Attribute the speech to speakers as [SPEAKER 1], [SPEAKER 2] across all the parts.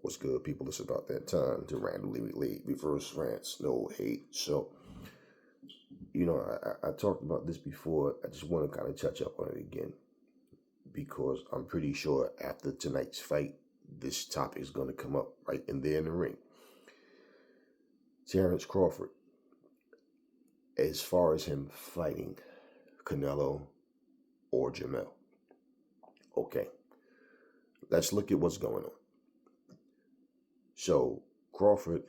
[SPEAKER 1] What's good, people? It's about that time to randomly relate, reverse rants, no hate. So, I talked about this before. I just want to kind of touch up on it again because I'm pretty sure after tonight's fight, this topic is going to come up right in there in the ring. Terrence Crawford, as far as him fighting Canelo or Jamel. Okay, let's look at what's going on. So, Crawford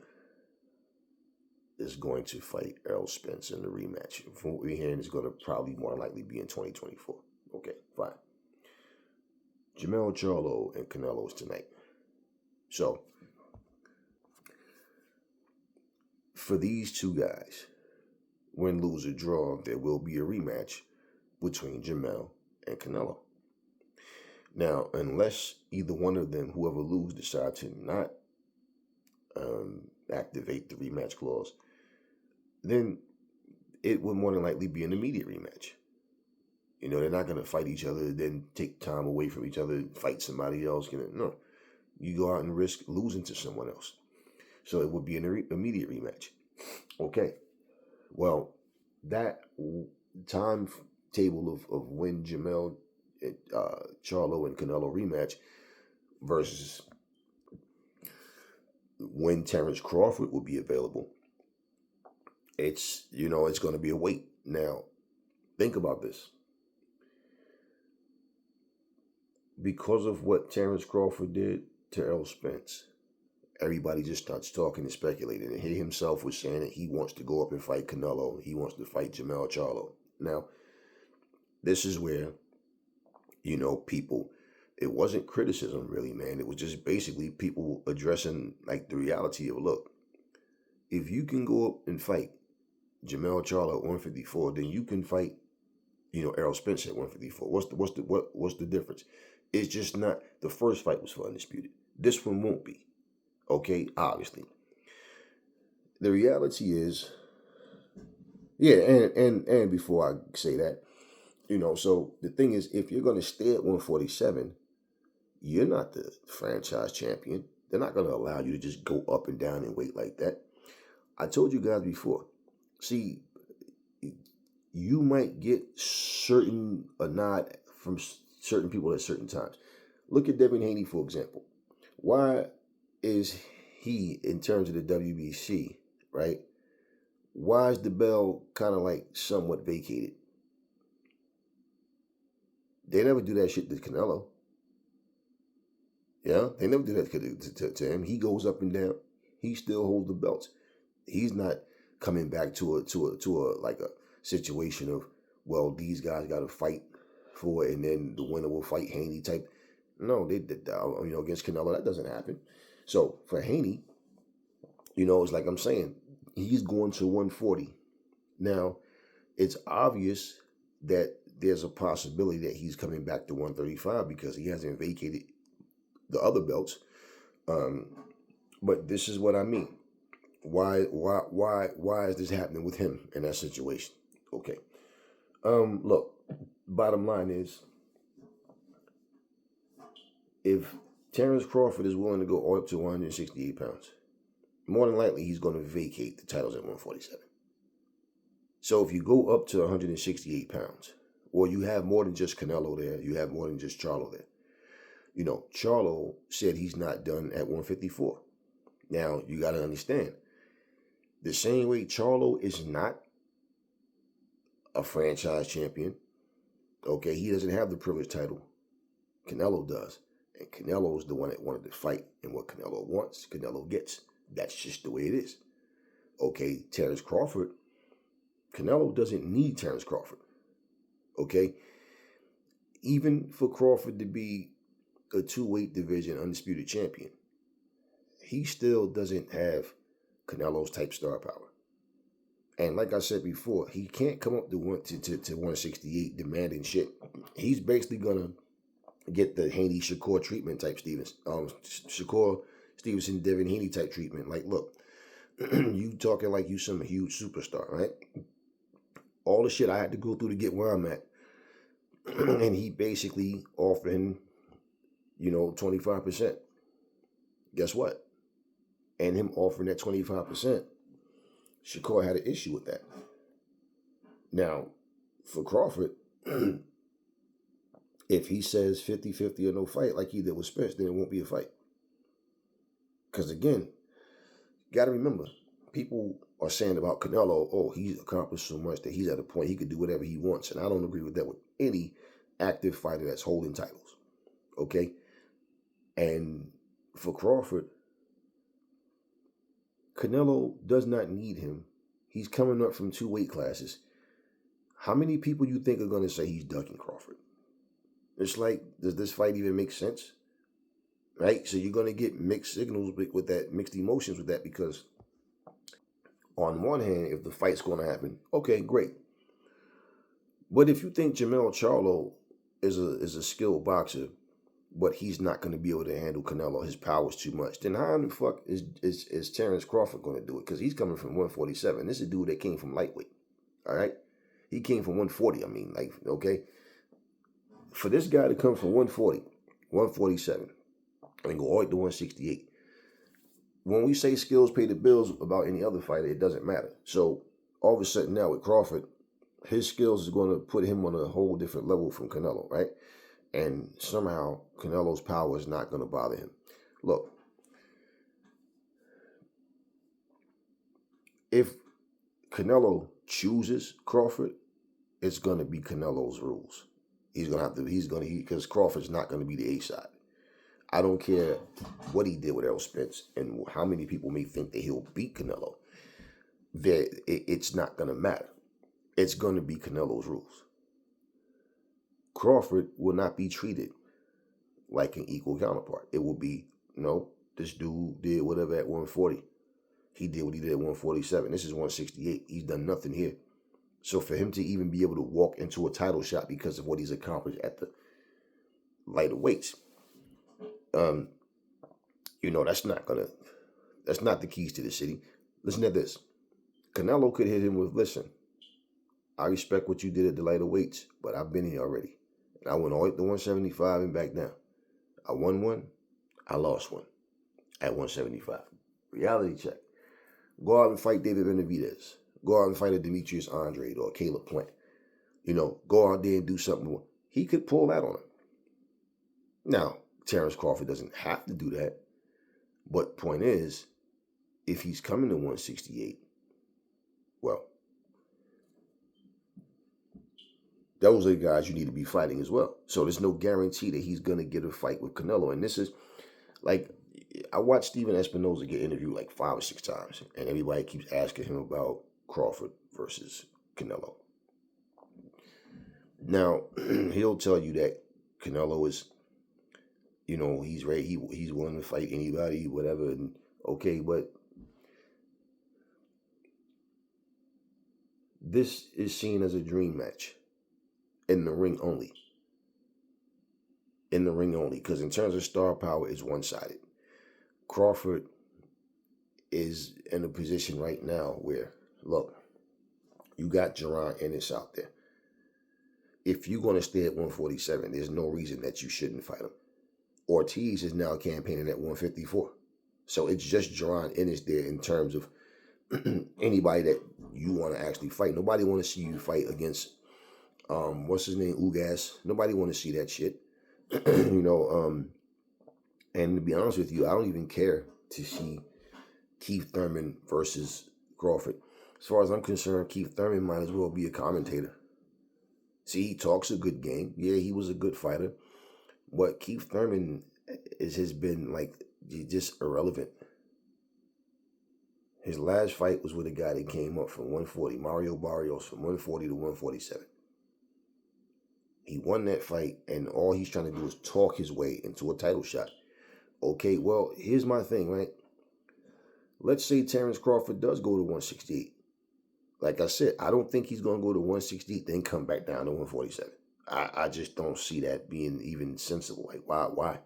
[SPEAKER 1] is going to fight Errol Spence in the rematch. From what we're hearing, it's going to probably more likely be in 2024. Okay, fine. Jamel Charlo and Canelo is tonight. So, for these two guys, win, lose, or draw, there will be a rematch between Jamel and Canelo. Now, unless either one of them, whoever loses, decide to not activate the rematch clause, then it would more than likely be an immediate rematch. They're not going to fight each other, then take time away from each other, fight somebody else. No, you go out and risk losing to someone else. So it would be an immediate rematch. Okay. Well, that timetable of when Jamel, Charlo, and Canelo rematch versus when Terrence Crawford will be available, it's going to be a wait. Now, think about this. Because of what Terrence Crawford did to Errol Spence, everybody just starts talking and speculating. And he himself was saying that he wants to go up and fight Canelo. He wants to fight Jamel Charlo. Now, this is where, people, it wasn't criticism really, man. It was just basically people addressing like the reality of, look, if you can go up and fight Jamel Charlo at 154, then you can fight, Errol Spence at 154. What's the difference? It's just not. The first fight was for undisputed. This one won't be. Okay, obviously. The reality is, yeah, and before I say that, so the thing is, if you're going to stay at 147, you're not the franchise champion. They're not going to allow you to just go up and down and weight like that. I told you guys before. See, you might get a nod from certain people at certain times. Look at Devin Haney, for example. Why is he, in terms of the WBC, right? Why is the belt kind of like somewhat vacated? They never do that shit to Canelo. Yeah, they never do that to him. He goes up and down. He still holds the belts. He's not coming back to a situation of, well, these guys got to fight for it, and then the winner will fight Haney type. No, they did against Canelo, that doesn't happen. So for Haney, it's like I'm saying, he's going to 140. Now, it's obvious that there's a possibility that he's coming back to 135 because he hasn't vacated the other belts. But this is what I mean. Why is this happening with him in that situation? Okay. Look, bottom line is, if Terrence Crawford is willing to go all up to 168 pounds, more than likely he's going to vacate the titles at 147. So if you go up to 168 pounds, or you have more than just Canelo there, you have more than just Charlo there. Charlo said he's not done at 154. Now, you got to understand, the same way Charlo is not a franchise champion, okay, he doesn't have the privileged title. Canelo does. And Canelo is the one that wanted to fight. And what Canelo wants, Canelo gets. That's just the way it is. Okay, Terrence Crawford, Canelo doesn't need Terrence Crawford. Okay? Even for Crawford to be a two-weight division undisputed champion, he still doesn't have Canelo's type star power. And like I said before, he can't come up to 168 demanding shit. He's basically gonna get the Haney Shakur treatment type Shakur Stevenson, Devin Haney type treatment. Like, look, you talking like you some huge superstar, right? All the shit I had to go through to get where I'm at. And he basically offered him, 25%. Guess what? And him offering that 25%, Shakur had an issue with that. Now, for Crawford, if he says 50-50 or no fight like he did with Spence, then it won't be a fight. Because again, got to remember, people are saying about Canelo, oh, he's accomplished so much that he's at a point he could do whatever he wants. And I don't agree with that with any active fighter that's holding titles. Okay? And for Crawford, Canelo does not need him. He's coming up from 2 weight classes. How many people you think are going to say he's ducking Crawford? It's like, does this fight even make sense? Right? So you're going to get mixed signals with that, mixed emotions with that, because on one hand, if the fight's going to happen, okay, great. But if you think Charlo is a skilled boxer, but he's not going to be able to handle Canelo, his power's too much, then how in the fuck is Terrence Crawford going to do it? Because he's coming from 147. This is a dude that came from lightweight. All right? He came from 140, okay? For this guy to come from 140, 147, and go all the way to 168, when we say skills pay the bills about any other fighter, it doesn't matter. So all of a sudden now with Crawford, his skills is going to put him on a whole different level from Canelo, right? And somehow Canelo's power is not going to bother him. Look, if Canelo chooses Crawford, it's going to be Canelo's rules. Because Crawford's not going to be the A side. I don't care what he did with Errol Spence and how many people may think that he'll beat Canelo. It's not going to matter. It's going to be Canelo's rules. Crawford will not be treated like an equal counterpart. It will be, no, this dude did whatever at 140. He did what he did at 147. This is 168. He's done nothing here. So for him to even be able to walk into a title shot because of what he's accomplished at the lighter weights, that's not the keys to the city. Listen to this. Canelo could hit him with, listen, I respect what you did at the lighter weights, but I've been here already. And I went all the way to 175 and back down. I won one, I lost one at 175. Reality check. Go out and fight David Benavidez. Go out and fight a Demetrius Andrade or Caleb Plant. Go out there and do something more. He could pull that on him. Now, Terrence Crawford doesn't have to do that. But point is, if he's coming to 168, well, those are the guys you need to be fighting as well. So there's no guarantee that he's going to get a fight with Canelo. And this is, like, I watched Steven Espinoza get interviewed like 5 or 6 times. And everybody keeps asking him about Crawford versus Canelo. Now, he'll tell you that Canelo is, he's ready. He's willing to fight anybody, whatever. And okay, but this is seen as a dream match. In the ring only. In the ring only. Because in terms of star power, it's one-sided. Crawford is in a position right now where, look, you got Jaron Ennis out there. If you're going to stay at 147, there's no reason that you shouldn't fight him. Ortiz is now campaigning at 154. So it's just Jaron Ennis there in terms of anybody that you want to actually fight. Nobody want to see you fight against what's his name, Ugas. Nobody want to see that shit. And to be honest with you, I don't even care to see Keith Thurman versus Crawford. As far as I'm concerned, Keith Thurman might as well be a commentator. See, he talks a good game. Yeah, he was a good fighter. But Keith Thurman has been, like, just irrelevant. His last fight was with a guy that came up from 140, Mario Barrios, from 140 to 147. He won that fight, and all he's trying to do is talk his way into a title shot. Okay, well, here's my thing, right? Let's say Terrence Crawford does go to 168. Like I said, I don't think he's going to go to 168, then come back down to 147. I just don't see that being even sensible. Like, why?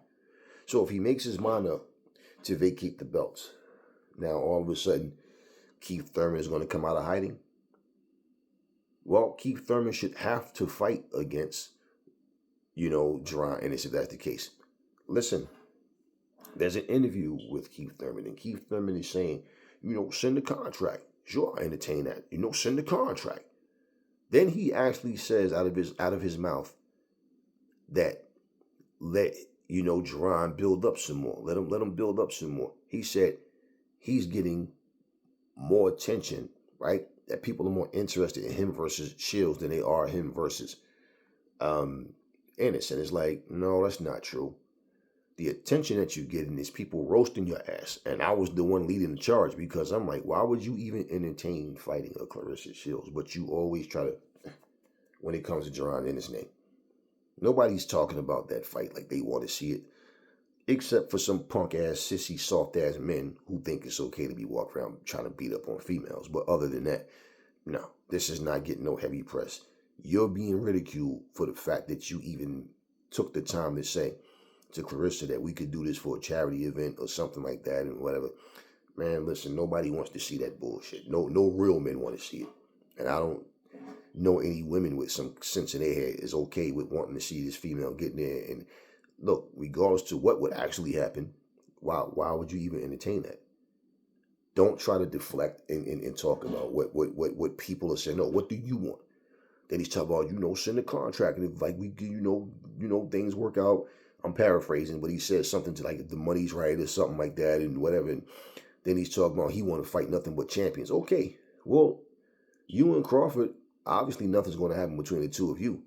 [SPEAKER 1] So if he makes his mind up to vacate the belts, now all of a sudden, Keith Thurman is going to come out of hiding. Well, Keith Thurman should have to fight against, Jaron Ennis if that's the case. Listen, There's an interview with Keith Thurman, and Keith Thurman is saying, send the contract. Sure, I entertain that. Send the contract. Then he actually says out of his mouth that let Jerron build up some more. Let him build up some more. He said he's getting more attention, right? That people are more interested in him versus Shields than they are him versus Ennis. And it's like, no, that's not true. The attention that you're getting is people roasting your ass. And I was the one leading the charge because I'm like, why would you even entertain fighting a Clarissa Shields? But you always try to, when it comes to Jerron Ennis' name. Nobody's talking about that fight like they want to see it, except for some punk-ass, sissy, soft-ass men who think it's okay to be walking around trying to beat up on females. But other than that, no, this is not getting no heavy press. You're being ridiculed for the fact that you even took the time to say to Clarissa that we could do this for a charity event or something like that and whatever. Man, listen, nobody wants to see that bullshit. No real men want to see it. And I don't know any women with some sense in their head is okay with wanting to see this female getting there. And look, regardless to what would actually happen, why would you even entertain that? Don't try to deflect and talk about what people are saying. No, what do you want? Then he's talking about, send a contract. And if like we things work out. I'm paraphrasing, but he says something to like if the money's right or something like that and whatever. And then he's talking about he want to fight nothing but champions. Okay, well, you and Crawford, obviously nothing's going to happen between the two of you.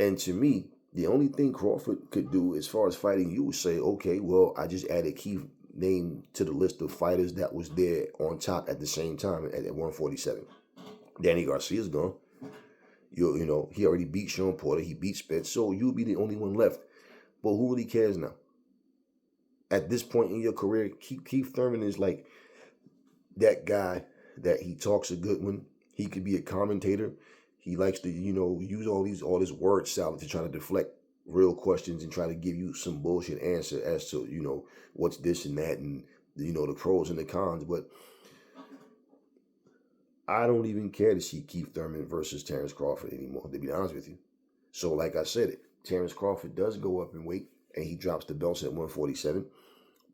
[SPEAKER 1] And to me, the only thing Crawford could do as far as fighting you was say, okay, well, I just added Keith's name to the list of fighters that was there on top at the same time at 147. Danny Garcia's gone. He already beat Sean Porter. He beat Spence. So you'll be the only one left. But who really cares now? At this point in your career, Keith Thurman is like that guy that he talks a good one. He could be a commentator. He likes to, use all this word salad to try to deflect real questions and try to give you some bullshit answer as to, what's this and that and, the pros and the cons. But I don't even care to see Keith Thurman versus Terrence Crawford anymore, to be honest with you. So like I said, Terrence Crawford does go up in weight and he drops the belts at 147.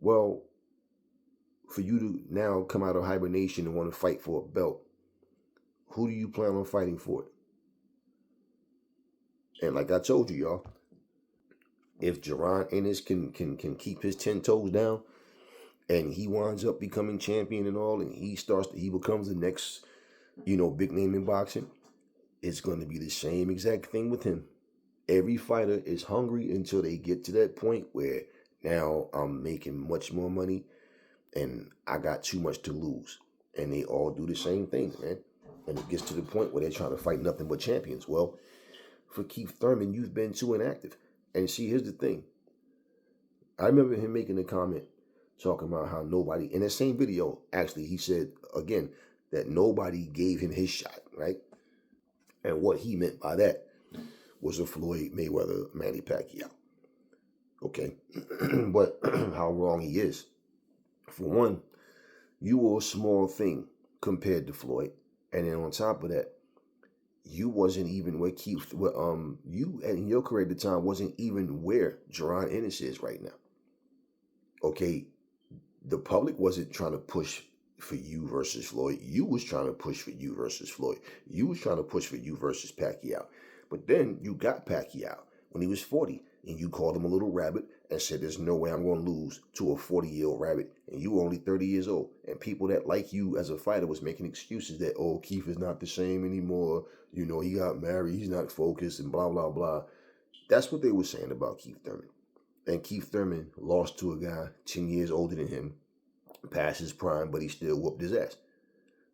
[SPEAKER 1] Well, for you to now come out of hibernation and want to fight for a belt, who do you plan on fighting for it? And like I told you, y'all, if Jerron Ennis can keep his 10 toes down and he winds up becoming champion and all, and he becomes the next, big name in boxing, it's going to be the same exact thing with him. Every fighter is hungry until they get to that point where now I'm making much more money and I got too much to lose. And they all do the same thing, man. And it gets to the point where they're trying to fight nothing but champions. Well, for Keith Thurman, you've been too inactive. And see, here's the thing. I remember him making a comment talking about how nobody, in that same video, actually, he said, again, that nobody gave him his shot, right? And what he meant by that was a Floyd Mayweather Manny Pacquiao. Okay. But how wrong he is. For one, you were a small thing compared to Floyd. And then on top of that, you wasn't even where you in your career at the time wasn't even where Jerron Ennis is right now. Okay. The public wasn't trying to push for you versus Floyd. You was trying to push for you versus Floyd. You was trying to push for you versus Pacquiao. But then you got Pacquiao when he was 40, and you called him a little rabbit and said, there's no way I'm going to lose to a 40-year-old rabbit, and you were only 30 years old. And people that like you as a fighter was making excuses that, oh, Keith is not the same anymore. He got married. He's not focused and blah, blah, blah. That's what they were saying about Keith Thurman. And Keith Thurman lost to a guy 10 years older than him, past his prime, but he still whooped his ass.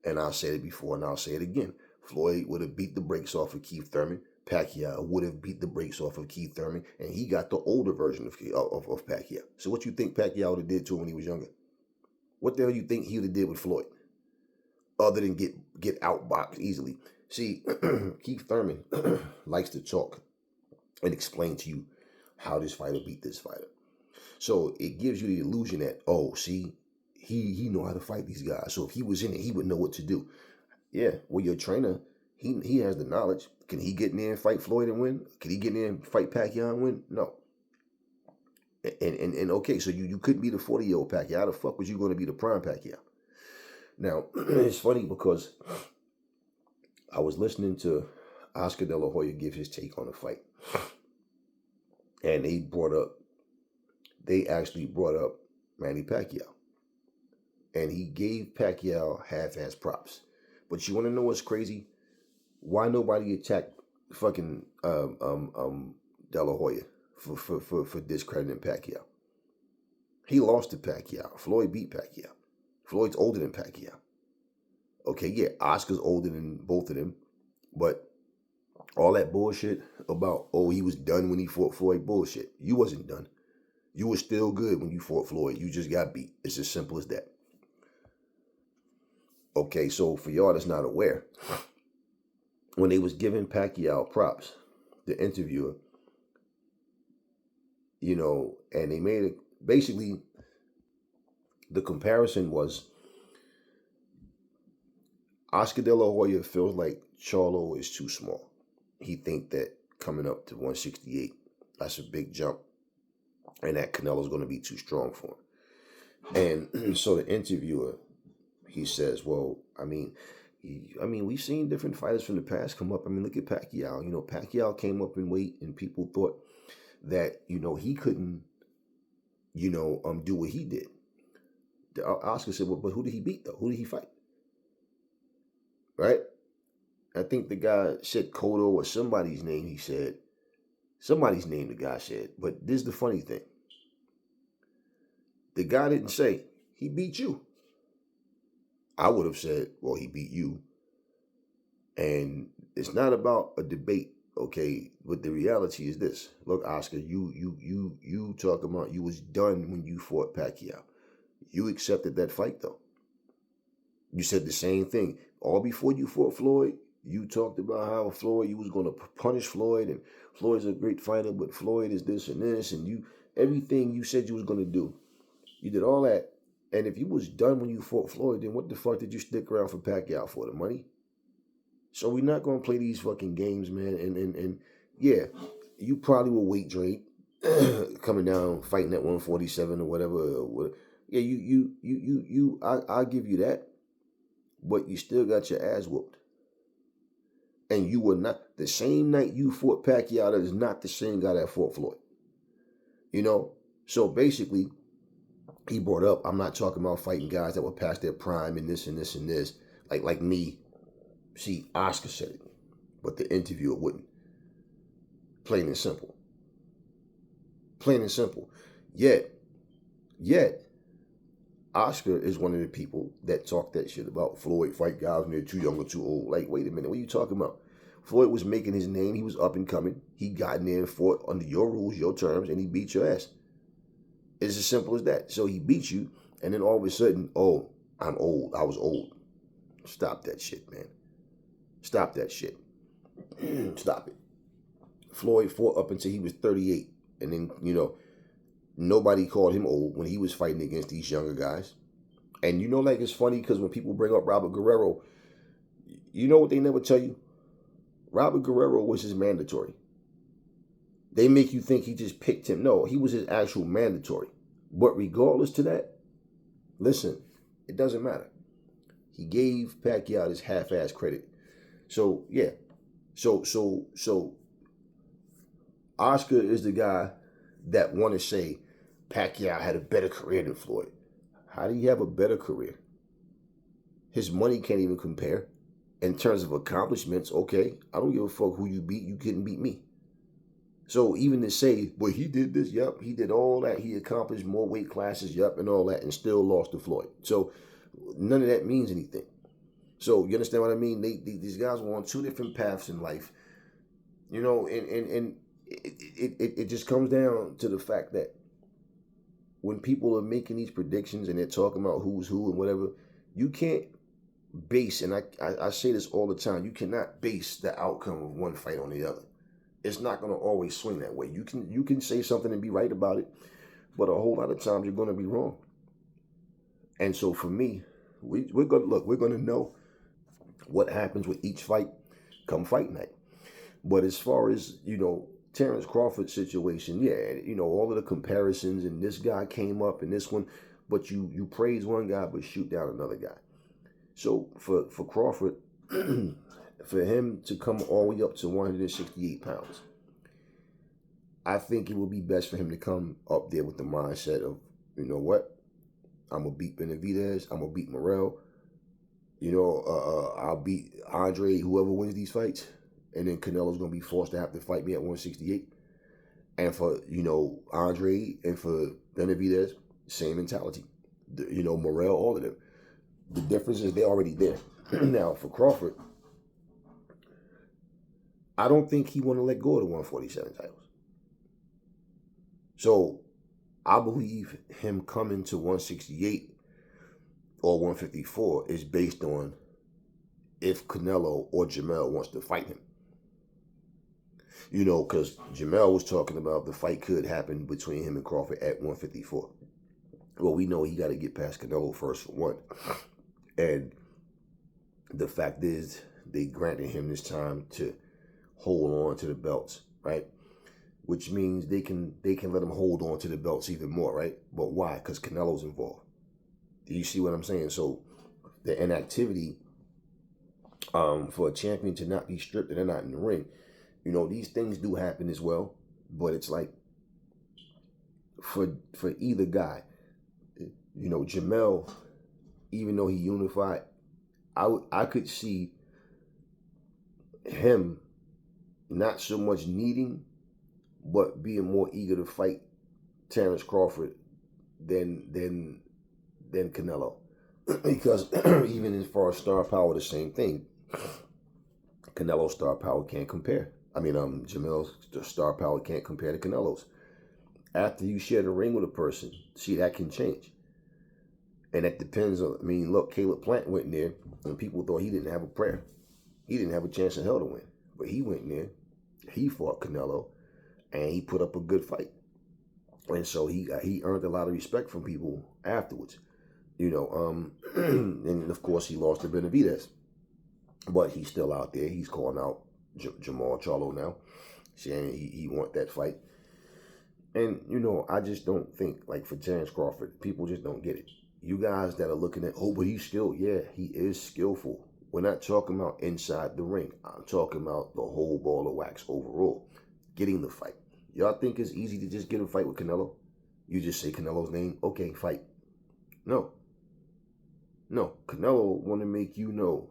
[SPEAKER 1] And I'll say it before and I'll say it again. Floyd would have beat the brakes off of Keith Thurman. Pacquiao would have beat the brakes off of Keith Thurman, and he got the older version of Pacquiao. So what you think Pacquiao would have did to him when he was younger? What the hell you think he would have did with Floyd? Other than get outboxed easily. See, Keith Thurman likes to talk and explain to you how this fighter beat this fighter. So it gives you the illusion that, oh, see, he know how to fight these guys. So if he was in it, he would know what to do. Yeah, well, your trainer, he has the knowledge. Can he get in there and fight Floyd and win? Can he get in there and fight Pacquiao and win? No. And okay, so you couldn't be the 40-year-old Pacquiao. How the fuck was you going to be the prime Pacquiao? Now, it's funny because I was listening to Oscar De La Hoya give his take on the fight. And they actually brought up Manny Pacquiao. And he gave Pacquiao half-ass props. But you want to know what's crazy? Why nobody attacked fucking De La Hoya for discrediting Pacquiao? He lost to Pacquiao. Floyd beat Pacquiao. Floyd's older than Pacquiao. Okay, yeah, Oscar's older than both of them. But all that bullshit about, oh, he was done when he fought Floyd, bullshit. You wasn't done. You were still good when you fought Floyd. You just got beat. It's as simple as that. Okay, so for y'all that's not aware, when they was giving Pacquiao props, the interviewer, and they made it, basically, the comparison was Oscar De La Hoya feels like Charlo is too small. He think that coming up to 168, that's a big jump, and that Canelo's going to be too strong for him. And so the interviewer, he says, well, I mean, we've seen different fighters from the past come up. I mean, look at Pacquiao. Pacquiao came up in weight, and people thought that, he couldn't, do what he did. Oscar said, well, but who did he beat, though? Who did he fight? Right? I think the guy said Cotto or somebody's name, he said. Somebody's name the guy said. But this is the funny thing. The guy didn't say, he beat you. I would have said, well, he beat you. And it's not about a debate, okay? But the reality is this. Look, Oscar, you talking about you was done when you fought Pacquiao. You accepted that fight, though. You said the same thing. All before you fought Floyd, you talked about how Floyd, you was going to punish Floyd, and Floyd's a great fighter, but Floyd is this and this, and everything you said you was going to do. You did all that. And if you was done when you fought Floyd, then what the fuck did you stick around for Pacquiao for? The money? So we're not going to play these fucking games, man. And yeah, you probably will weight drain coming down, fighting at 147 or whatever. Yeah, I'll give you that. But you still got your ass whooped. And you were not, the same night you fought Pacquiao, that is not the same guy that fought Floyd. So basically, he brought up, I'm not talking about fighting guys that were past their prime and this and this and this. Like me. See, Oscar said it, but the interviewer wouldn't. Plain and simple. Plain and simple. Yet, Oscar is one of the people that talk that shit about Floyd fight guys when they're too young or too old. Like, wait a minute, what are you talking about? Floyd was making his name. He was up and coming. He got in there and fought under your rules, your terms, and he beat your ass. It's as simple as that. So he beat you, and then all of a sudden, oh, I'm old. I was old. Stop that shit, man. Stop that shit. Stop it. Floyd fought up until he was 38. And then, nobody called him old when he was fighting against these younger guys. And it's funny because when people bring up Robert Guerrero, you know what they never tell you? Robert Guerrero was his mandatory. They make you think he just picked him. No, he was his actual mandatory. But regardless to that, listen, it doesn't matter. He gave Pacquiao his half-ass credit. So, yeah. So Oscar is the guy that want to say Pacquiao had a better career than Floyd. How do you have a better career? His money can't even compare. In terms of accomplishments, okay, I don't give a fuck who you beat. You couldn't beat me. So even to say, well, he did this, yep, he did all that, he accomplished more weight classes, yep, and all that, and still lost to Floyd. So none of that means anything. So you understand what I mean? These guys were on two different paths in life, and it just comes down to the fact that when people are making these predictions and they're talking about who's who and whatever, you can't base, and I say this all the time, you cannot base the outcome of one fight on the other. It's not going to always swing that way. You can say something and be right about it, but a whole lot of times you're going to be wrong. And so for me, we're going to know what happens with each fight come fight night. But as far as, Terrence Crawford situation, yeah, you know, all of the comparisons and this guy came up and this one, but you praise one guy but shoot down another guy. So for Crawford, for him to come all the way up to 168 pounds, I think it would be best for him to come up there with the mindset of, you know what, I'm going to beat Benavidez, I'm going to beat Morrell, you know, I'll beat Andre, whoever wins these fights, and then Canelo's going to be forced to have to fight me at 168. And for, you know, Andre and for Benavidez, same mentality. You know, Morrell, all of them. The difference is they're already there. Now, for Crawford, I don't think he want to let go of the 147 titles. So, I believe him coming to 168 or 154 is based on if Canelo or Jamel wants to fight him. You know, because Jamel was talking about the fight could happen between him and Crawford at 154. Well, we know he got to get past Canelo first for one. And the fact is, they granted him this time to hold on to the belts, right? Which means they can let him hold on to the belts even more, right? But why? Because Canelo's involved. Do you see what I'm saying? So the inactivity for a champion to not be stripped and they're not in the ring, you know, these things do happen as well. But it's like for either guy, you know, Jamel, even though he unified, I could see him not so much needing, but being more eager to fight Terrence Crawford than Canelo. Because even as far as star power, the same thing. Canelo's star power can't compare. I mean, Jamel's star power can't compare to Canelo's. After you share the ring with a person, see, that can change. And that depends on, I mean, look, Caleb Plant went in there and people thought he didn't have a prayer. He didn't have a chance in hell to win. But he went in there, he fought Canelo, and he put up a good fight. And so he earned a lot of respect from people afterwards. You know, and of course he lost to Benavidez. But he's still out there. He's calling out Jamal Charlo now, saying he want that fight. And, you know, I just don't think, like for Terrence Crawford, people just don't get it. You guys that are looking at, oh, but he's skilled. Yeah, he is skillful. We're not talking about inside the ring. I'm talking about the whole ball of wax overall. Getting the fight. Y'all think it's easy to just get a fight with Canelo? You just say Canelo's name, okay, fight. No. Canelo want to make you know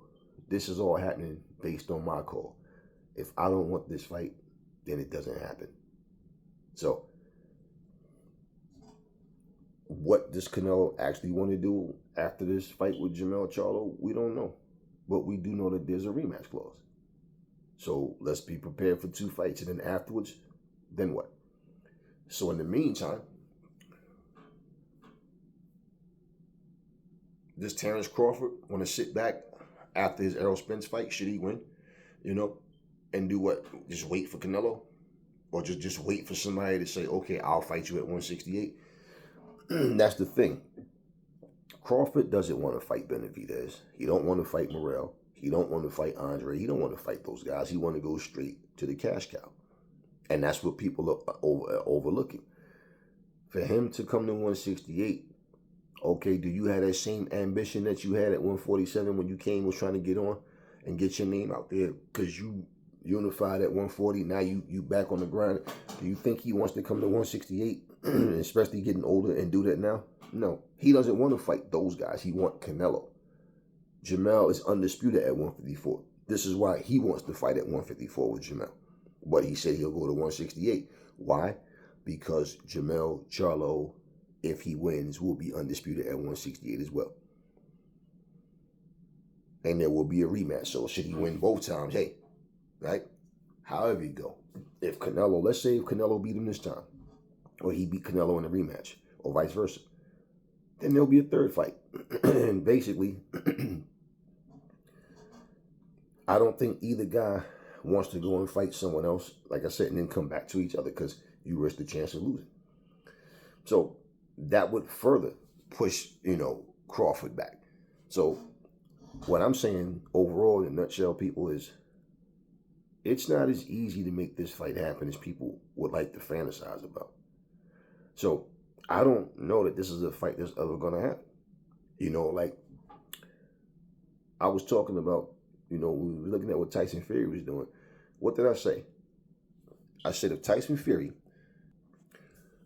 [SPEAKER 1] this is all happening based on my call. If I don't want this fight, then it doesn't happen. So, what does Canelo actually want to do after this fight with Jamel Charlo? We don't know. But we do know that there's a rematch clause. So, let's be prepared for 2 fights. And then afterwards, then what? So, in the meantime, does Terrence Crawford want to sit back after his Errol Spence fight? Should he win? You know? And do what? Just wait for Canelo? Or just wait for somebody to say, okay, I'll fight you at 168? That's the thing. Crawford doesn't want to fight Benavidez. He don't want to fight Morrell. He don't want to fight Andre. He don't want to fight those guys. He want to go straight to the cash cow. And that's what people are overlooking. For him to come to 168, okay, do you have that same ambition that you had at 147 when you was trying to get on and get your name out there because you unified at 140, now you back on the grind? Do you think he wants to come to 168, especially getting older, and do that now? No, he doesn't want to fight those guys. He wants Canelo. Jamel is undisputed at 154. This is why he wants to fight at 154 with Jamel. But he said he'll go to 168. Why? Because Jamel Charlo, if he wins, will be undisputed at 168 as well. And there will be a rematch. So should he win both times, hey, right? However you go. If Canelo, let's say if Canelo beat him this time, or he beat Canelo in a rematch, or vice versa, then there'll be a third fight. And basically, I don't think either guy wants to go and fight someone else, like I said, and then come back to each other because you risk the chance of losing. So that would further push, Crawford back. So what I'm saying overall in a nutshell, people, is It's not as easy to make this fight happen as people would like to fantasize about. So I don't know that this is a fight that's ever gonna happen. Like I was talking about, we were looking at what Tyson Fury was doing. What did I say? I said if Tyson Fury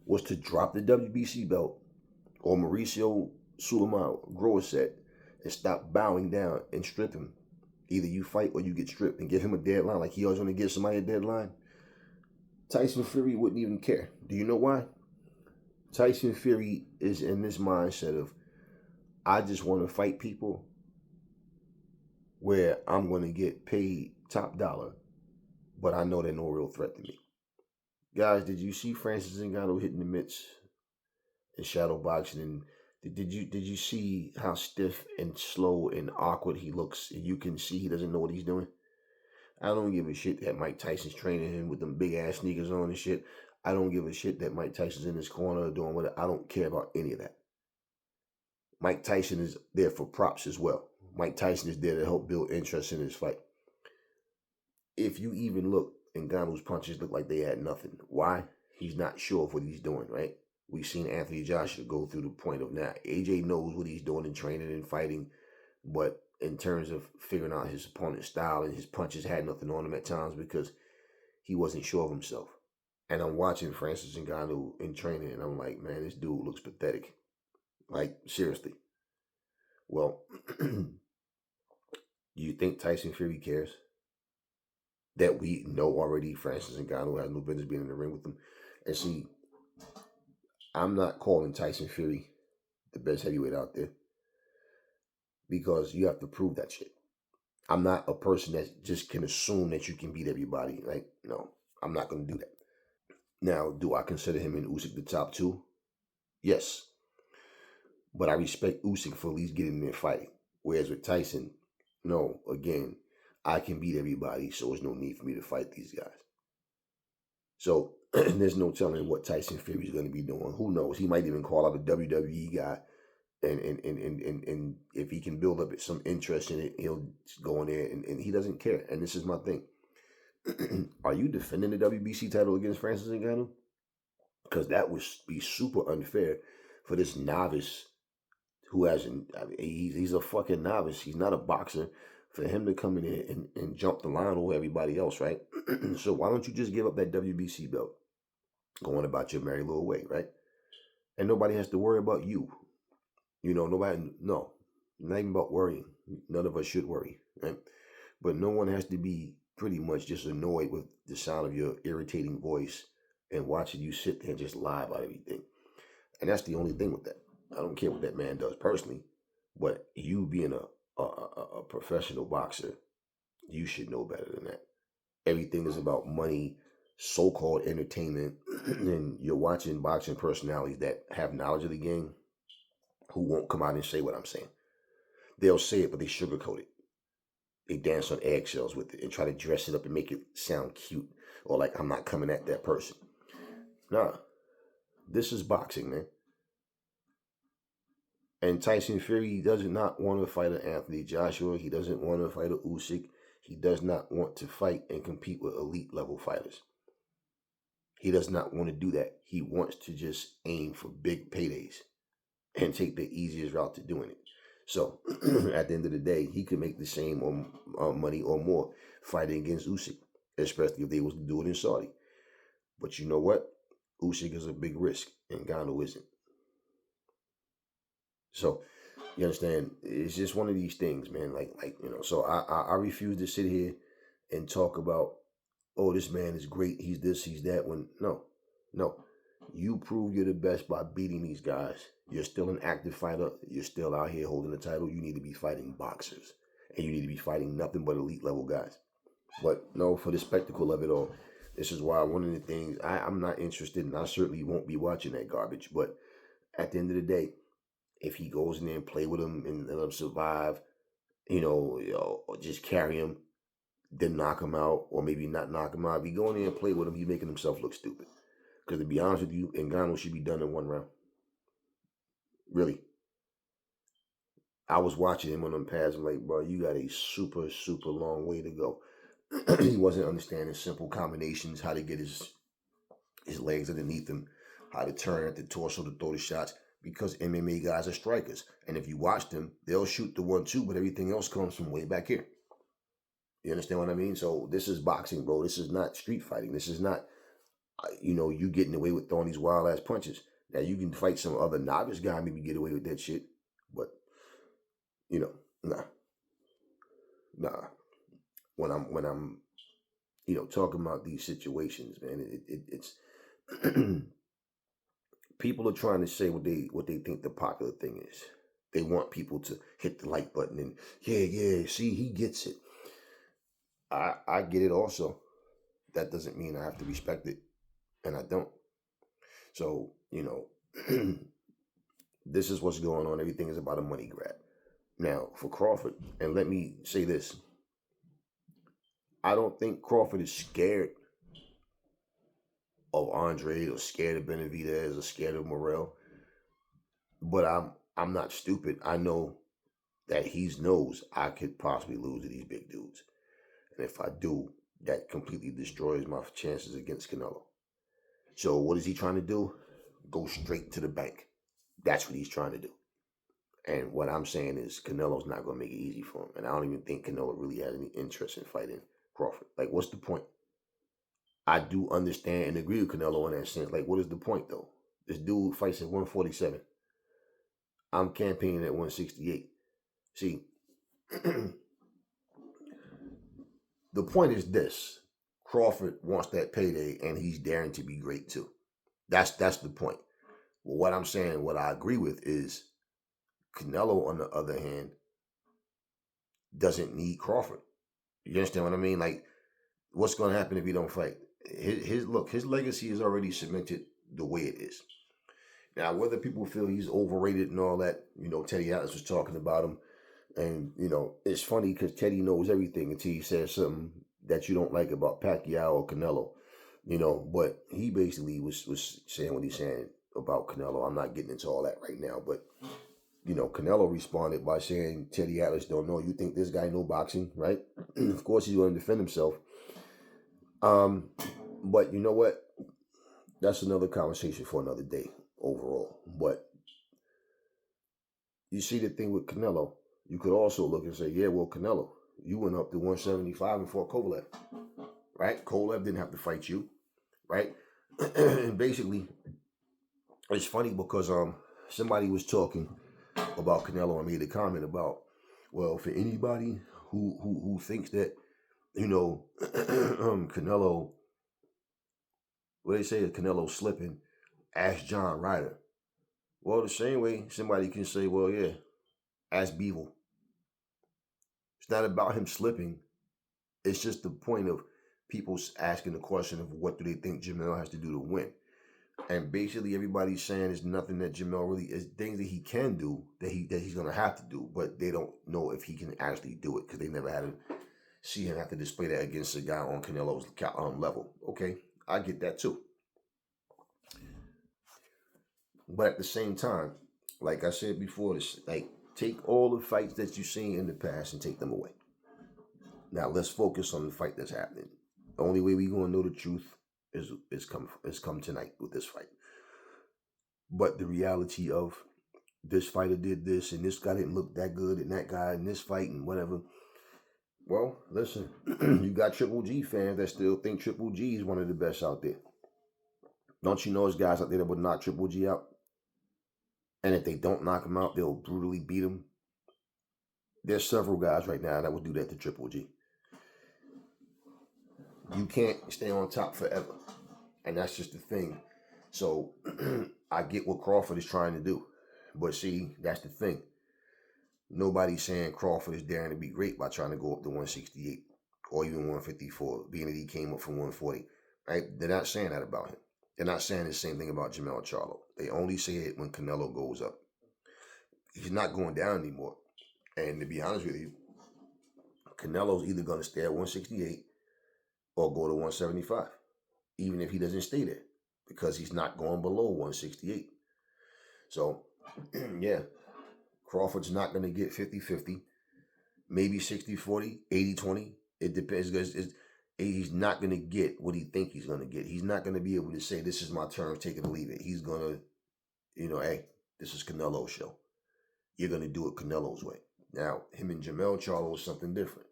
[SPEAKER 1] was to drop the WBC belt or Mauricio Sulaiman grow a set and stop bowing down and strip him, either you fight or you get stripped, and give him a deadline like he always want to give somebody a deadline, Tyson Fury wouldn't even care. Do you know why? Tyson Fury is in this mindset of, I just want to fight people where I'm going to get paid top dollar, but I know they're no real threat to me. Guys, did you see Francis Ngannou hitting the mitts in shadow boxing? And did you see how stiff and slow and awkward he looks? You can see he doesn't know what he's doing. I don't give a shit that Mike Tyson's training him with them big ass sneakers on and shit. I don't give a shit that Mike Tyson's in his corner doing what. I don't care about any of that. Mike Tyson is there for props as well. Mike Tyson is there to help build interest in his fight. If you even look, Ngannou's punches look like they had nothing. Why? He's not sure of what he's doing, right? We've seen Anthony Joshua go through the point of now. AJ knows what he's doing in training and fighting, but in terms of figuring out his opponent's style, and his punches had nothing on him at times because he wasn't sure of himself. And I'm watching Francis Ngannou in training, and I'm like, man, this dude looks pathetic. Like, seriously. Well, do you think Tyson Fury cares? That we know already Francis Ngannou has no business being in the ring with him. And see, I'm not calling Tyson Fury the best heavyweight out there because you have to prove that shit. I'm not a person that just can assume that you can beat everybody. Like, no, I'm not going to do that. Now, do I consider him and Usyk the top two? Yes. But I respect Usyk for at least getting there fighting. Whereas with Tyson, no, again, I can beat everybody, so there's no need for me to fight these guys. So there's no telling what Tyson Fury is going to be doing. Who knows? He might even call out a WWE guy, and if he can build up some interest in it, he'll go in there, and he doesn't care. And this is my thing. Are you defending the WBC title against Francis Ngannou? Because that would be super unfair for this novice who hasn't. I mean, he's a fucking novice. He's not a boxer. For him to come in and jump the line over everybody else, right? So why don't you just give up that WBC belt? Go on about your merry little way, right? And nobody has to worry about you. Nobody, no, not even about worrying. None of us should worry, right? But no one has to be pretty much just annoyed with the sound of your irritating voice and watching you sit there and just lie about everything. And that's the only thing with that. I don't care what that man does personally, but you being a professional boxer, you should know better than that. Everything is about money, so-called entertainment, and you're watching boxing personalities that have knowledge of the game who won't come out and say what I'm saying. They'll say it, but they sugarcoat it. They dance on eggshells with it and try to dress it up and make it sound cute or like I'm not coming at that person. Nah, this is boxing, man. And Tyson Fury does not want to fight an Anthony Joshua. He doesn't want to fight a Usyk. He does not want to fight and compete with elite level fighters. He does not want to do that. He wants to just aim for big paydays and take the easiest route to doing it. So at the end of the day, he could make the same or money or more fighting against Usyk, especially if they was to do it in Saudi. But you know what? Usyk is a big risk, and Ngannou isn't. So you understand? It's just one of these things, man. So I refuse to sit here and talk about, oh, this man is great. He's this, he's that. When no, you prove you're the best by beating these guys. You're still an active fighter. You're still out here holding the title. You need to be fighting boxers, and you need to be fighting nothing but elite level guys. But no, for the spectacle of it all, this is why one of the things I'm not interested in. I certainly won't be watching that garbage. But at the end of the day, if he goes in there and play with him and let him survive, or just carry him, then knock him out, or maybe not knock him out. If you go in there and play with him, he's making himself look stupid. Because to be honest with you, Ngannou should be done in one round. Really. I was watching him on them pads. I'm like, bro, you got a super, super long way to go. He wasn't understanding simple combinations, how to get his legs underneath him, how to turn at the torso to throw the shots. Because MMA guys are strikers, and if you watch them, they'll shoot the 1-2, but everything else comes from way back here. You understand what I mean? So this is boxing, bro. This is not street fighting. This is not, you getting away with throwing these wild ass punches. Now you can fight some other novice guy, maybe get away with that shit, but nah, nah. When I'm talking about these situations, man, it's people are trying to say what they think the popular thing is. They want people to hit the like button and yeah, see, he gets it. I get it also. That doesn't mean I have to respect it, and I don't. So, this is what's going on. Everything is about a money grab. Now, for Crawford, and let me say this. I don't think Crawford is scared of Andre or scared of Benavidez or scared of Morrell. But I'm not stupid. I know that he knows I could possibly lose to these big dudes. And if I do, that completely destroys my chances against Canelo. So what is he trying to do? Go straight to the bank. That's what he's trying to do. And what I'm saying is Canelo's not going to make it easy for him. And I don't even think Canelo really has any interest in fighting Crawford. Like, what's the point? I do understand and agree with Canelo in that sense. Like, what is the point, though? This dude fights at 147. I'm campaigning at 168. See, the point is this. Crawford wants that payday, and he's daring to be great, too. That's the point. Well, what I'm saying, what I agree with is Canelo, on the other hand, doesn't need Crawford. You understand what I mean? Like, what's going to happen if he don't fight? His legacy is already cemented the way it is. Now, whether people feel he's overrated and all that, Teddy Atlas was talking about him. And, it's funny because Teddy knows everything until he says something that you don't like about Pacquiao or Canelo. But he basically was saying what he's saying about Canelo. I'm not getting into all that right now. But, Canelo responded by saying, Teddy Atlas don't know. You think this guy know boxing, right? Of course he's going to defend himself. But you know what? That's another conversation for another day overall. But you see the thing with Canelo, you could also look and say, yeah, well, Canelo, you went up to 175 and fought Kovalev, right? Kovalev didn't have to fight you, right? And basically, it's funny because somebody was talking about Canelo and made a comment about, well, for anybody who thinks that, Canelo, what they say is Canelo slipping, ask John Ryder. Well, the same way somebody can say, well, yeah, ask Bevel. It's not about him slipping. It's just the point of people asking the question of what do they think Jamel has to do to win. And basically everybody's saying there's nothing that Jamel really is, things that he can do that he's going to have to do, but they don't know if he can actually do it because they never had to see him have to display that against a guy on Canelo's level. Okay, I get that too. But at the same time, like I said before, like take all the fights that you've seen in the past and take them away. Now let's focus on the fight that's happening. The only way we're gonna know the truth is come tonight with this fight. But the reality of this fighter did this and this guy didn't look that good and that guy in this fight and whatever. Well, listen, you got Triple G fans that still think Triple G is one of the best out there. Don't you know there's guys out there that would knock Triple G out? And if they don't knock him out, they'll brutally beat him. There's several guys right now that would do that to Triple G. You can't stay on top forever. And that's just the thing. So I get what Crawford is trying to do. But see, that's the thing. Nobody's saying Crawford is daring to be great by trying to go up to 168 or even 154, being that he came up from 140. Right? They're not saying that about him. They're not saying the same thing about Jamel Charlo. They only say it when Canelo goes up. He's not going down anymore. And to be honest with you, Canelo's either going to stay at 168 or go to 175, even if he doesn't stay there, because he's not going below 168. So, yeah, Crawford's not going to get 50-50, maybe 60-40, 80-20. It depends. He's not going to get what he think he's going to get. He's not going to be able to say, this is my turn, take it or leave it. He's going to, hey, this is Canelo's show. You're going to do it Canelo's way. Now, him and Charlo is something different.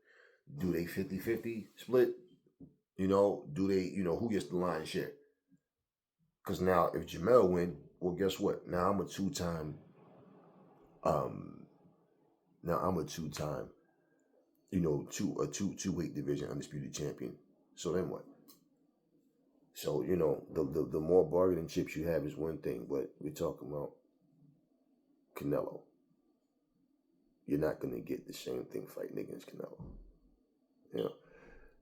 [SPEAKER 1] Do they 50-50 split? Do they, who gets the lion's share? Because now if Jamel win, well, guess what? Now I'm a two-time, two weight division undisputed champion. So then what? So, the more bargaining chips you have is one thing, but we're talking about Canelo. You're not going to get the same thing fighting against Canelo.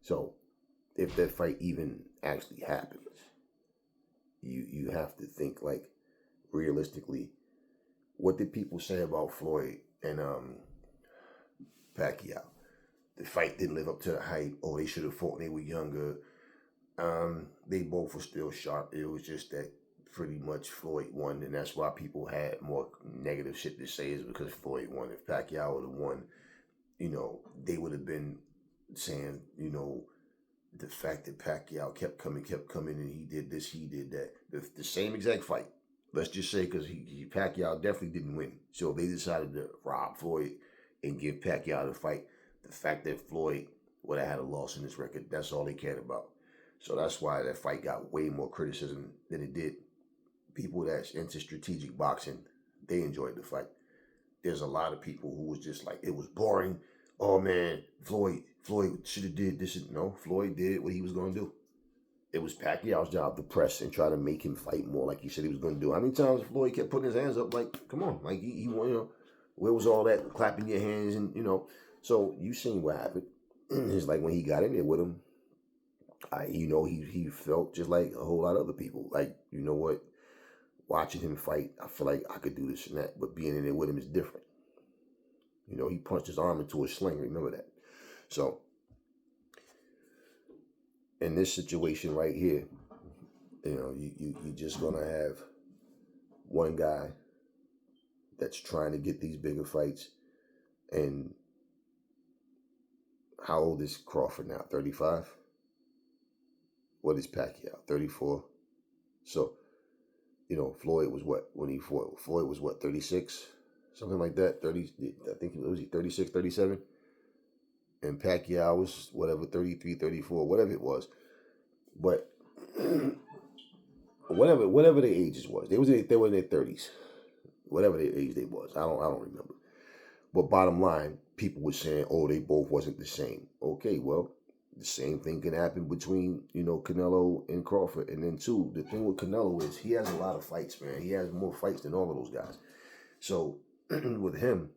[SPEAKER 1] So if that fight even actually happens, you have to think, like, realistically, what did people say about Floyd and Pacquiao? The fight didn't live up to the hype. Oh, they should have fought when they were younger. They both were still sharp. It was just that pretty much Floyd won, and that's why people had more negative shit to say, is because Floyd won. If Pacquiao would have won, they would have been saying, the fact that Pacquiao kept coming, and he did this, he did that. The same exact fight. Let's just say, because Pacquiao definitely didn't win. So they decided to rob Floyd and give Pacquiao the fight. The fact that Floyd would have had a loss in his record, that's all they cared about. So that's why that fight got way more criticism than it did. People that's into strategic boxing, they enjoyed the fight. There's a lot of people who was just like, it was boring. Oh man, Floyd should have did this. No, Floyd did what he was going to do. It was Pacquiao's job to press and try to make him fight more like he said he was going to do. How many times Floyd kept putting his hands up like, come on, like he where was all that clapping your hands and, So you seen what happened. It's like when he got in there with him, he felt just like a whole lot of other people. Like, you know what? Watching him fight, I feel like I could do this and that, but being in there with him is different. He punched his arm into a sling. Remember that. So in this situation right here, you're just gonna have one guy that's trying to get these bigger fights. And how old is Crawford now? 35. What is Pacquiao? 34. So, Floyd was what when he fought? Floyd was what, 36? Something like that. 30. I think it was 36, 37. And Pacquiao was whatever, 33, 34, whatever it was. But whatever their ages was, they were in their 30s. Whatever their age they was, I don't remember. But bottom line, people were saying, oh, they both wasn't the same. Okay, well, the same thing can happen between, Canelo and Crawford. And then too, the thing with Canelo is he has a lot of fights, man. He has more fights than all of those guys. So with him,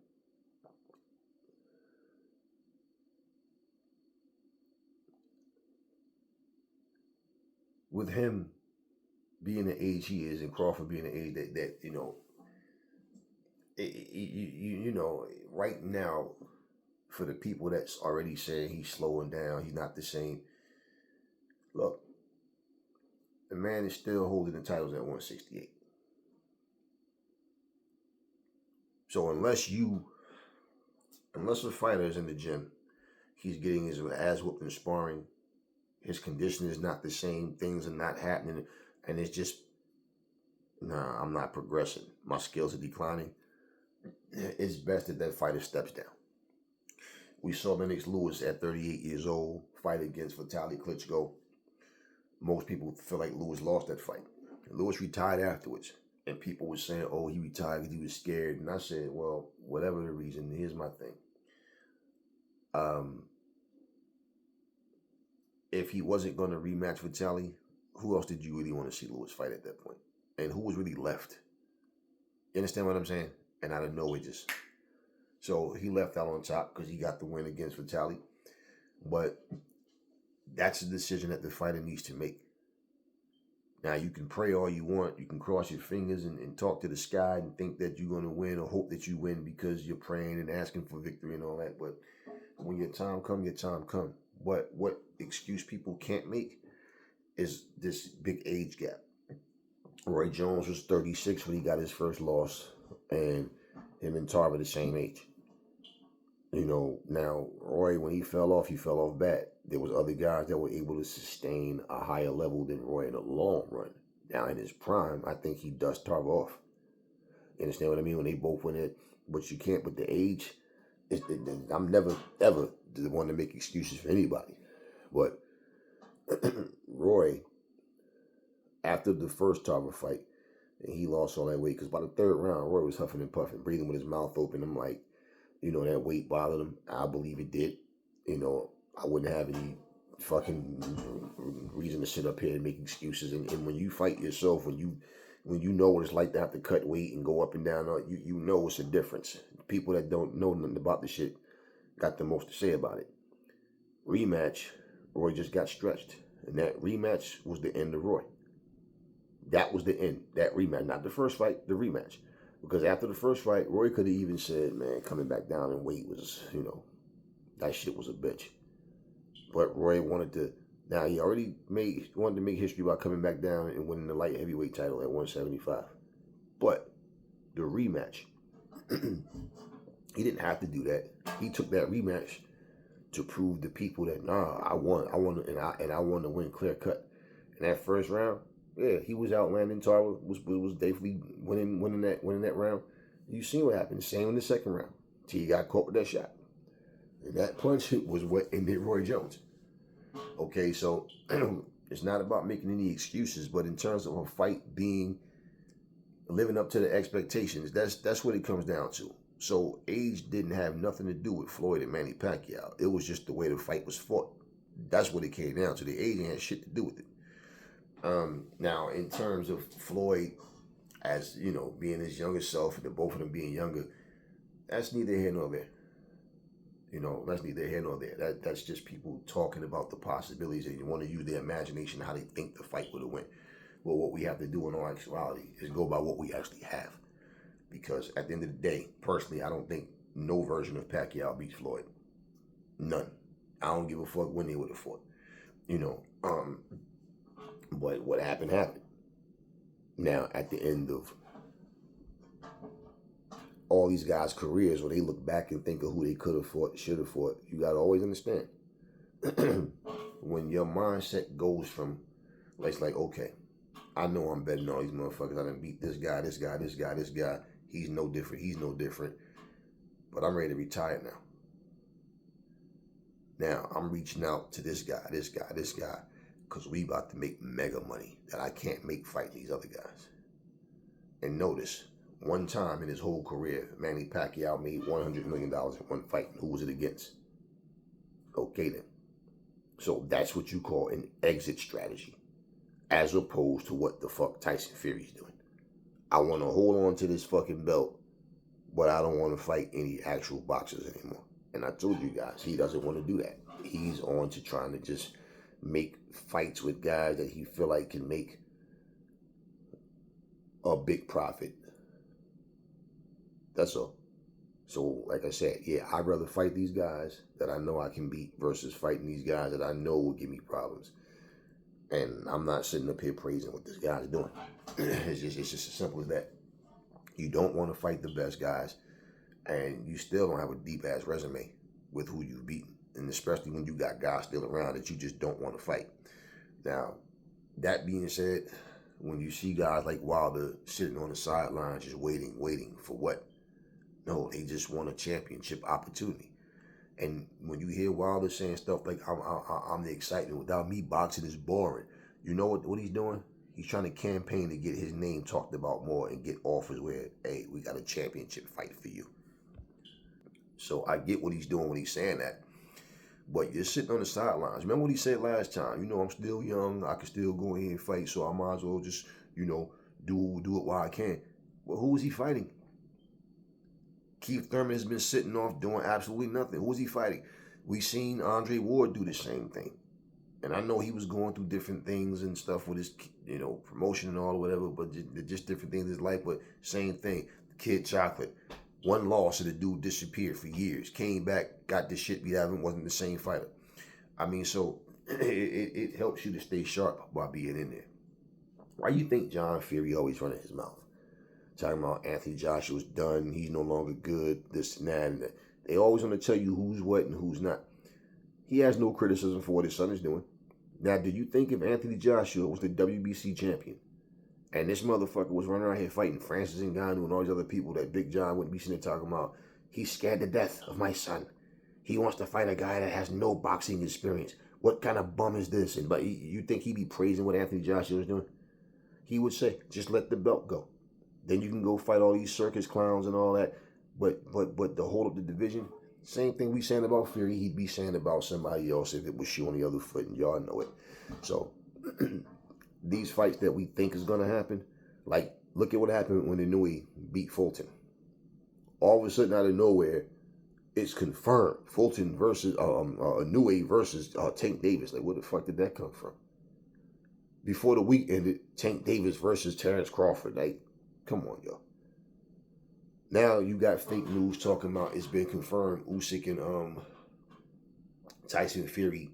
[SPEAKER 1] being the age he is and Crawford being the age that right now, for the people that's already saying he's slowing down, he's not the same. Look, the man is still holding the titles at 168. So unless a fighter is in the gym, he's getting his ass whooped in sparring, his condition is not the same, things are not happening, and it's just, nah, I'm not progressing. My skills are declining. It's best that fighter steps down. We saw Lennox Lewis at 38 years old fight against Vitaly Klitschko. Most people feel like Lewis lost that fight. Lewis retired afterwards. And people were saying, oh, he retired because he was scared. And I said, well, whatever the reason, here's my thing. If he wasn't going to rematch Vitaly, who else did you really want to see Lewis fight at that point? And who was really left? You understand what I'm saying? And out of nowhere, just... So he left out on top because he got the win against Vitaly. But that's a decision that the fighter needs to make. Now, you can pray all you want. You can cross your fingers and talk to the sky and think that you're going to win or hope that you win because you're praying and asking for victory and all that. But when your time come, your time come. But what excuse people can't make is this big age gap. Roy Jones was 36 when he got his first loss, and him and Tarver the same age. Now Roy, when he fell off bad. There was other guys that were able to sustain a higher level than Roy in the long run. Now in his prime, I think he dust Tarver off. You understand what I mean? When they both went it, but you can't with the age. I'm never ever the one to make excuses for anybody, but Roy, after the first Tarver fight, and he lost all that weight because by the third round, Roy was huffing and puffing, breathing with his mouth open. I'm like, that weight bothered him. I believe it did. I wouldn't have any fucking reason to sit up here and make excuses. And when you fight yourself, when you know what it's like to have to cut weight and go up and down, you know it's a difference. People that don't know nothing about the shit got the most to say about it. Rematch, Roy just got stretched. And that rematch was the end of Roy. That was the end. That rematch, not the first fight, the rematch. Because after the first fight, Roy could have even said, man, coming back down in weight was, that shit was a bitch. But Roy wanted to, now he already wanted to make history by coming back down and winning the light heavyweight title at 175. But the rematch, he didn't have to do that. He took that rematch to prove to people that, I won, and I won to win clear cut. In that first round, yeah, he was outlanding Tarver, was definitely winning that round. You seen what happened. Same in the second round. Till he got caught with that shot. And that punch was what ended Roy Jones. Okay, so it's not about making any excuses, but in terms of a fight living up to the expectations, that's what it comes down to. So age didn't have nothing to do with Floyd and Manny Pacquiao. It was just the way the fight was fought. That's what it came down to. The age ain't had shit to do with it. Now, in terms of Floyd, as being his younger self, and both of them being younger, that's neither here nor there. That's neither here nor there. That's just people talking about the possibilities, and you want to use their imagination how they think the fight would have went. But what we have to do in all actuality is go by what we actually have. Because at the end of the day, personally, I don't think no version of Pacquiao beats Floyd. None. I don't give a fuck when they would have fought. But what happened. Now, at the end of all these guys' careers, when they look back and think of who they could have fought, should have fought, you got to always understand. When your mindset goes from, it's like, okay, I know I'm better than all these motherfuckers. I done beat this guy, this guy, this guy, this guy. He's no different. But I'm ready to retire now. Now, I'm reaching out to this guy, because we about to make mega money that I can't make fighting these other guys. And notice, one time in his whole career, Manny Pacquiao made $100 million in one fight. Who was it against? Okay then. So that's what you call an exit strategy, as opposed to what the fuck Tyson Fury's doing. I want to hold on to this fucking belt, but I don't want to fight any actual boxers anymore. And I told you guys, he doesn't want to do that. He's on to trying to just make fights with guys that he feel like can make a big profit. That's all. So, like I said, yeah, I'd rather fight these guys that I know I can beat versus fighting these guys that I know will give me problems. And I'm not sitting up here praising what this guy's doing. It's just as simple as that. You don't want to fight the best guys, and you still don't have a deep-ass resume with who you've beaten. And especially when you got guys still around that you just don't want to fight. Now, that being said, when you see guys like Wilder sitting on the sidelines just waiting for what? No, they just want a championship opportunity. And when you hear Wilder saying stuff like, I'm the excitement, without me, boxing is boring. You know what he's doing? He's trying to campaign to get his name talked about more and get offers where, hey, we got a championship fight for you. So I get what he's doing when he's saying that. But you're sitting on the sidelines. Remember what he said last time? I'm still young. I can still go in here and fight, so I might as well just, do it while I can. Well, who is he fighting? Keith Thurman has been sitting off doing absolutely nothing. Who is he fighting? We seen Andre Ward do the same thing. And I know he was going through different things and stuff with his, promotion and all or whatever, but just different things in his life. But same thing. Kid Chocolate. One loss and the dude disappeared for years. Came back, got this shit beat out of him, wasn't the same fighter. I mean, so it helps you to stay sharp by being in there. Why do you think John Fury always running his mouth? Talking about Anthony Joshua's done, he's no longer good, this and that. And that. They always want to tell you who's what and who's not. He has no criticism for what his son is doing. Now, do you think if Anthony Joshua was the WBC champion and this motherfucker was running around here fighting Francis Ngannou and all these other people that Big John wouldn't be sitting there talking about, he's scared to death of my son. He wants to fight a guy that has no boxing experience. What kind of bum is this? And but you think he'd be praising what Anthony Joshua was doing? He would say, just let the belt go. Then you can go fight all these circus clowns and all that. But to hold up the division, same thing we saying about Fury, he'd be saying about somebody else if it was shoe on the other foot, and y'all know it. So these fights that we think is gonna happen, like look at what happened when Inoue beat Fulton. All of a sudden out of nowhere, it's confirmed. Fulton versus Inoue versus Tank Davis. Like, where the fuck did that come from? Before the week ended, Tank Davis versus Terrence Crawford. Like, come on, y'all. Now you got fake news talking about it's been confirmed Usyk and Tyson Fury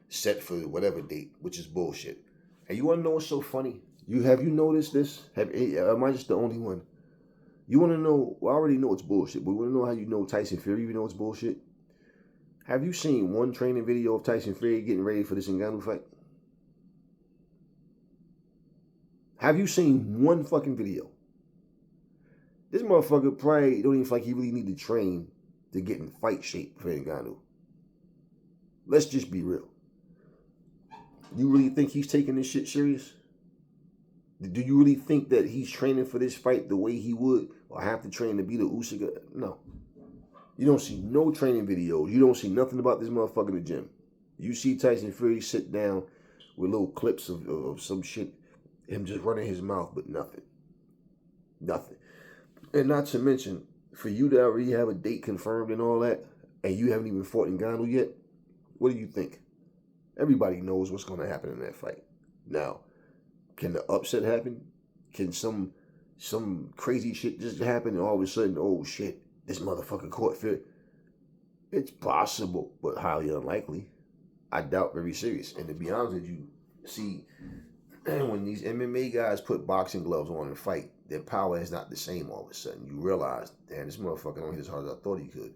[SPEAKER 1] set for whatever date, which is bullshit. And you want to know what's so funny? Have you noticed this? Am I just the only one? You want to know? Well, I already know it's bullshit, but you want to know how you know Tyson Fury? You know it's bullshit. Have you seen one training video of Tyson Fury getting ready for this Ngannou fight? Have you seen one fucking video? This motherfucker probably don't even feel like he really need to train to get in fight shape for Ngannou. Let's just be real. You really think he's taking this shit serious? Do you really think that he's training for this fight the way he would or have to train to be the Usyk? No. You don't see no training videos. You don't see nothing about this motherfucker in the gym. You see Tyson Fury sit down with little clips of some shit, him just running his mouth, but nothing. Nothing. And not to mention, for you to already have a date confirmed and all that, and you haven't even fought Ngannou yet, what do you think? Everybody knows what's going to happen in that fight. Now, can the upset happen? Can some crazy shit just happen and all of a sudden, oh shit, this motherfucker caught fit? It's possible, but highly unlikely. I doubt very serious. And to be honest with you, see, when these MMA guys put boxing gloves on and fight, their power is not the same all of a sudden. You realize, damn, this motherfucker don't hit as hard as I thought he could.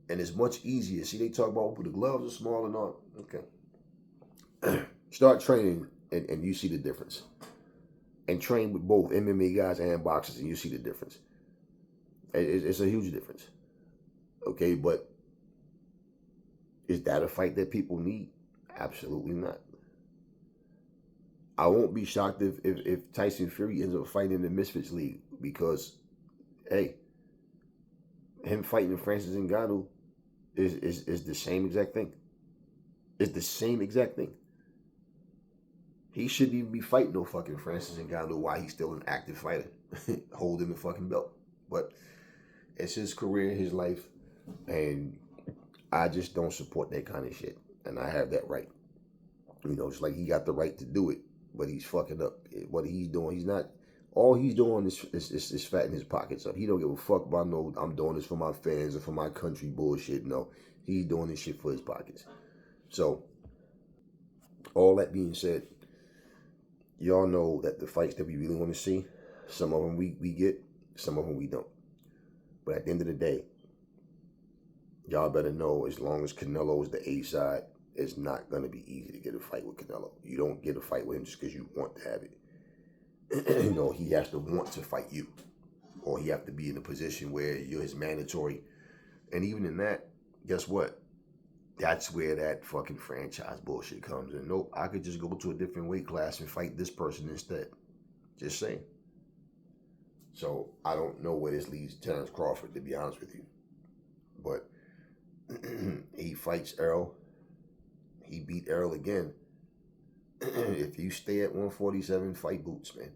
[SPEAKER 1] And it's much easier. See, they talk about the gloves are small and all. Okay. Start training and you see the difference. And train with both MMA guys and boxers and you see the difference. It's a huge difference. Okay, but is that a fight that people need? Absolutely not. I won't be shocked if Tyson Fury ends up fighting in the Misfits League because, hey, him fighting Francis Ngannou is the same exact thing. It's the same exact thing. He shouldn't even be fighting no fucking Francis Ngannou while he's still an active fighter, holding the fucking belt. But it's his career, his life, and I just don't support that kind of shit. And I have that right. You know, just like he got the right to do it. But he's fucking up. What he's doing, he's not. All he's doing is fattening his pockets up. He don't give a fuck about no. I'm doing this for my fans or for my country bullshit. No, he's doing this shit for his pockets. So, all that being said, y'all know that the fights that we really want to see, some of them we get, some of them we don't. But at the end of the day, y'all better know as long as Canelo is the A side, it's not going to be easy to get a fight with Canelo. You don't get a fight with him just because you want to have it. You know, he has to want to fight you. Or he have to be in a position where you're his mandatory. And even in that, guess what? That's where that fucking franchise bullshit comes in. Nope, I could just go to a different weight class and fight this person instead. Just saying. So, I don't know where this leads Terrence Crawford, to be honest with you. But he fights Errol. He beat Errol again. If you stay at 147, fight boots, man.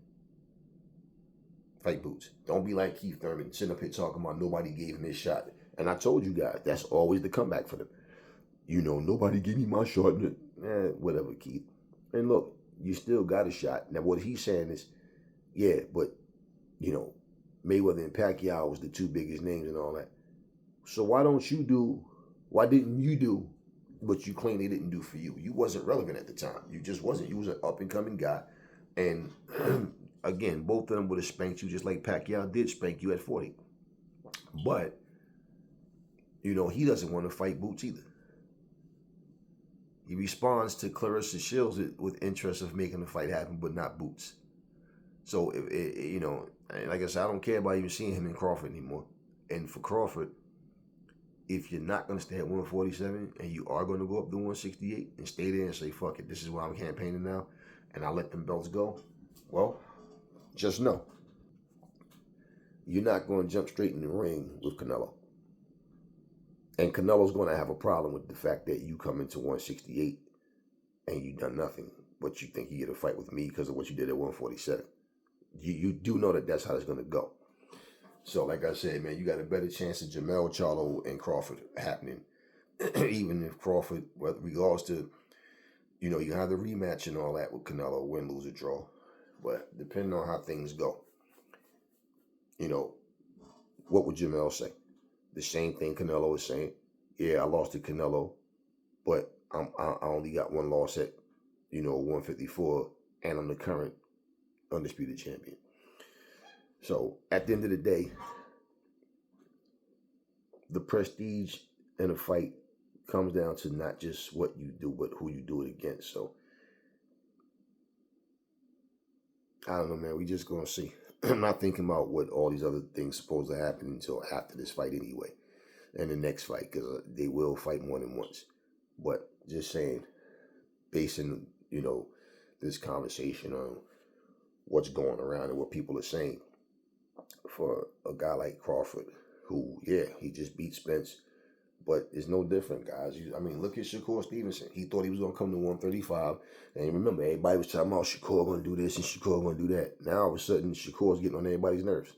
[SPEAKER 1] Fight boots. Don't be like Keith Thurman, sitting up here talking about nobody gave him his shot. And I told you guys, that's always the comeback for them. You know, nobody gave me my shot. Whatever, Keith. And look, you still got a shot. Now, what he's saying is, yeah, but, you know, Mayweather and Pacquiao was the two biggest names and all that. So why didn't you do what you claim they didn't do for you? You wasn't relevant at the time. You just wasn't. You was an up-and-coming guy. And, again, both of them would have spanked you just like Pacquiao did spank you at 40. But, you know, he doesn't want to fight Boots either. He responds to Clarissa Shields with interest of making the fight happen, but not Boots. So, like I said, I don't care about even seeing him in Crawford anymore. And for Crawford, if you're not going to stay at 147 and you are going to go up to 168 and stay there and say, fuck it, this is why I'm campaigning now, and I let them belts go, well, just know, you're not going to jump straight in the ring with Canelo. And Canelo's going to have a problem with the fact that you come into 168 and you done nothing, but you think you get a fight with me because of what you did at 147. You do know that that's how it's going to go. So, like I said, man, you got a better chance of Jamel, Charlo, and Crawford happening. Even if Crawford, regardless to, you have the rematch and all that with Canelo, win, lose, or draw. But depending on how things go, what would Jamel say? The same thing Canelo is saying. Yeah, I lost to Canelo, but I only got one loss at, 154, and I'm the current undisputed champion. So at the end of the day, the prestige in a fight comes down to not just what you do, but who you do it against. So I don't know, man. We just gonna see. I'm not thinking about what all these other things supposed to happen until after this fight anyway, and the next fight, because they will fight more than once. But just saying, basing this conversation on what's going around and what people are saying, for a guy like Crawford, who, yeah, he just beat Spence, but it's no different, guys. Look at Shakur Stevenson. He thought he was going to come to 135, and remember, everybody was talking about Shakur going to do this and Shakur going to do that. Now, all of a sudden, Shakur's getting on everybody's nerves.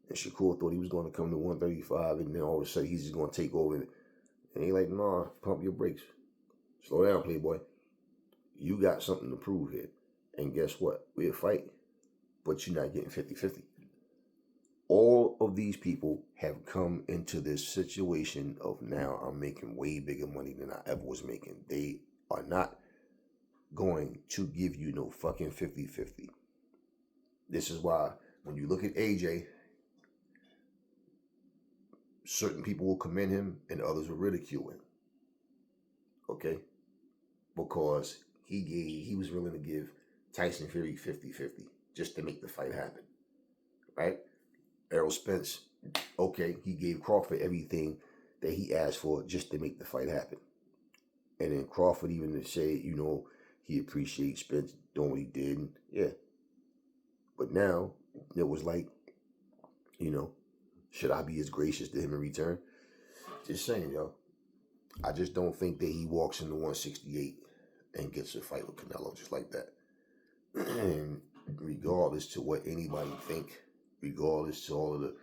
[SPEAKER 1] And Shakur thought he was going to come to 135, and then all of a sudden, he's just going to take over. And he like, nah, pump your brakes. Slow down, playboy. You got something to prove here. And guess what? We'll fight, but you're not getting 50-50. All of these people have come into this situation of now I'm making way bigger money than I ever was making. They are not going to give you no fucking 50-50. This is why when you look at AJ, certain people will commend him and others will ridicule him. Okay? Because he was willing to give Tyson Fury 50-50 just to make the fight happen. Right? Errol Spence, okay, he gave Crawford everything that he asked for just to make the fight happen. And then Crawford even to say, he appreciates Spence doing what he did. And yeah. But now, it was like, should I be as gracious to him in return? Just saying, yo. I just don't think that he walks into 168 and gets a fight with Canelo just like that. And regardless to what anybody think, regardless to all of the,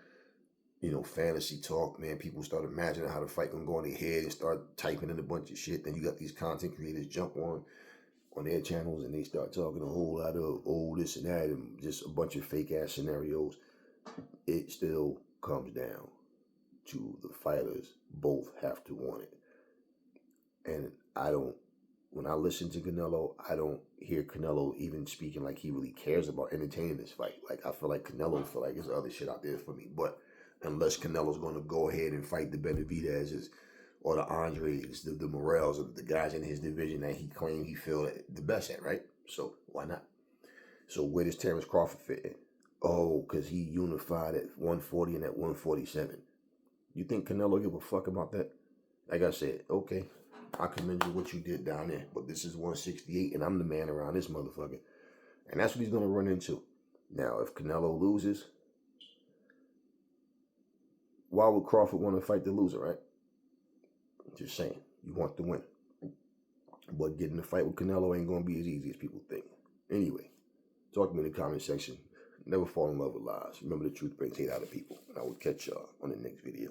[SPEAKER 1] fantasy talk, man, people start imagining how the fight gonna go in their head and start typing in a bunch of shit. Then you got these content creators jump on their channels and they start talking a whole lot of this and that and just a bunch of fake ass scenarios. It still comes down to the fighters both have to want it. And when I listen to Canelo, I don't hear Canelo even speaking like he really cares about entertaining this fight. Like, I feel like Canelo feel like there's other shit out there for me. But unless Canelo's going to go ahead and fight the Benavidez's or the Andres, the Morels, or the guys in his division that he claimed he feel the best at, right? So why not? So where does Terrence Crawford fit in? Oh, because he unified at 140 and at 147. You think Canelo give a fuck about that? Like I said, okay, I commend you what you did down there, but this is 168 and I'm the man around this motherfucker. And that's what he's going to run into. Now, if Canelo loses, why would Crawford want to fight the loser, right? Just saying, you want to win. But getting a fight with Canelo ain't going to be as easy as people think. Anyway, talk to me in the comment section. Never fall in love with lies. Remember, the truth brings hate out of people. And I will catch y'all on the next video.